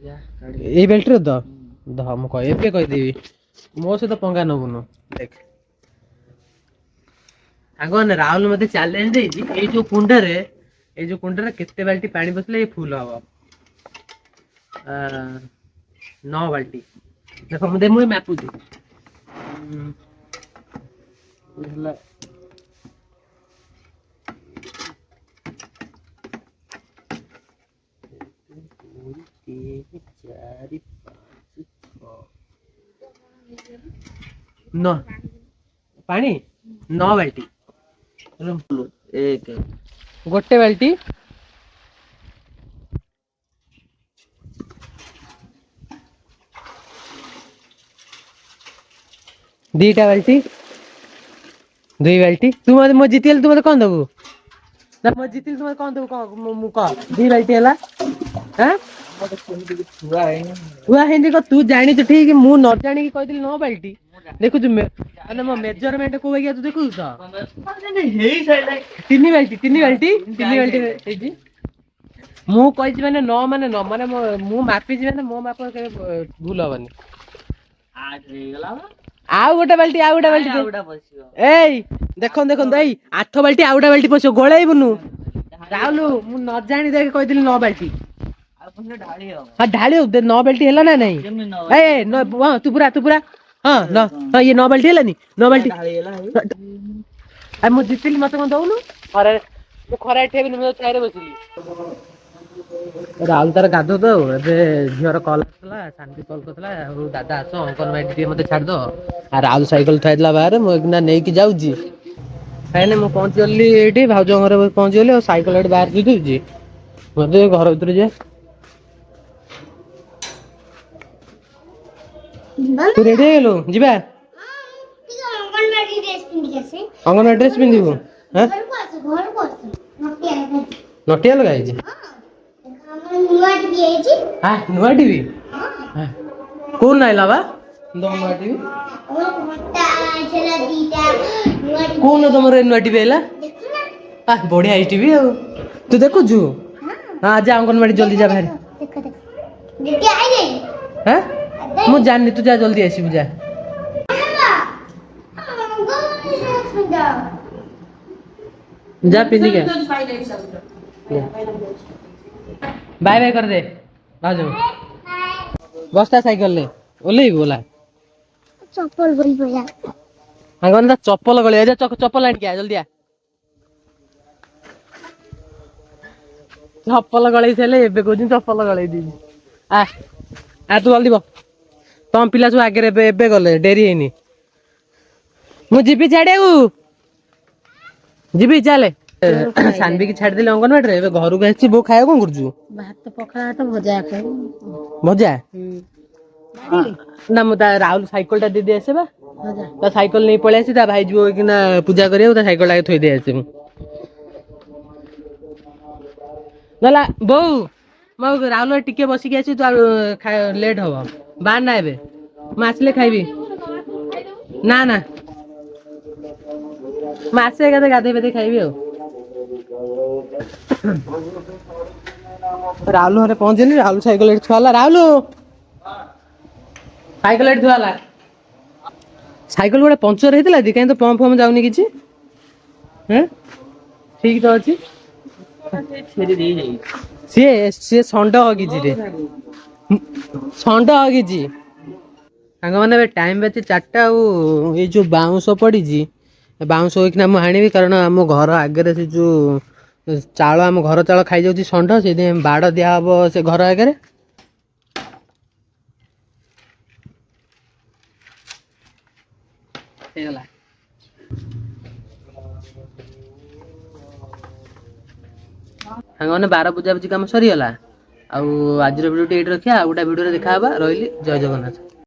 ये बेल्ट रे the the मु कह एबे कह देबी मो से तो पंगा नबुनु देख आगन राहुल मते चैलेंज देई ए जो कुंडरे केते बाल्टी पानी बसले ये फुल हवा 9 बाल्टी देखो मुझे मुझे मैपू दे न पानी 9 बाल्टी एक गोटे बाल्टी दीटा बाल्टी 2 बाल्टी तू मत मो जीतिल तू मत कौन दबु ना मो जीतिल तू मत कौन दबु कौन मु कह 2 बाल्टी हला हैं हुआ हिंदी को तू जानी तो ठीक मु न जानी की कहदिल 9 बाल्टी देखु तू माने मो मेजरमेंट को गया तू देखु तो तीन बाल्टी हे जी मु कहि माने 9 माने 9 माने मु मापी जी माने मो माप के भूल होबनी आउ गोटे बाल्टी ए देखो देखो दई 8 बाल्टी आउटा बाल्टी पसो गोळेइबनु राहुल मु न जानी देख कहदिल 9 बाल्टी हाँ ढाली 9 बाल्टी है ना नहीं ए तू पूरा हाँ हाँ ये 9 बाल्टी है नहीं 9 बाल्टी मु जीतिली मत कौन दउनु खरा मु खरा ठेबिनी मु चारे बसिली राहुल तार गाधो तो झीर कल आसला शांति कल करला दादा आस अंकन माइट मत छाड़ दो राहुल साइकिल थोड़ा बाहर मुझे नहीं कि जाऊँगी कहीं मुझे पहुँची गली ये भाज घर पहुँची गली साइकिल ये बाहर दे मत घर भर जाए तू रेडी हेलो जीबा अंगनवाड़ी ड्रेस पिंधिबु हां नटिया लगा जी हां नुआ टीवी हां कोन नाइला बा नुआ टीवी कोन तमरे नुआ टीवी हैला हां बढ़िया टीवी तू देखु छु हां जा अंगनवाड़ी जल्दी जा बाहर देख आई गई हां मु जाननी तू जा जल्दी आसी जा जा पिंदी के बाय बाय कर दे बाजू बस्ता साइकिल ले ओले बोला चप्पल बोल बोला आगन दा चप्पल गले जा चप्पल आन के जल्दी आ चप्पल गले छले एबे को दिन चप्पल गले दी आ तू जल्दी बो तम पिला सब आगे एबे गले डेरी हेनी मु जीबी छाड़े जीबी चले सानवी की छाड़ दिले अंगनवाड़ी रे घर को आछि बो खाए कोन करजु भात पखड़ा तो भजा खाए भजा ना मु राहुल साइकिल टा दे दे आसे बा ता साइकिल नहीं पळे आसी ता भाई जो कि ना पूजा करियो ता साइकिल टा थोई दे आसे नला बो मो राहुल टिके बसी के आछि तो लेट हो बाहर ना एबे माछले खाइबी ना ना मासे गाधे गाधे बेदे खाइबी राहुल हरे पहुंचली राहुल साइकिल एठ थला राहुल साइकिल एठ थला साइकिल गोटे पंचर हेतिला दी काई तो पंप फम जाउनी किछि हैं ठीक तो अछि छेरी दे जाई से संड हगिछि रे संड हगिछि सांग माने टाइम बचे 4टा ये जो बाउंस पड़ी बाउंस होना मुझे हाणिबी कारण आम घर आगे से जो चाल आम घर चाल खाई जाऊँ षंढ से बाड़ दिहब से घर आगे साने 12 बुझाबुझी कम सरीगला आज भिडियो ये रखा गोटे भिडियो देखा रही जय जगन्नाथ।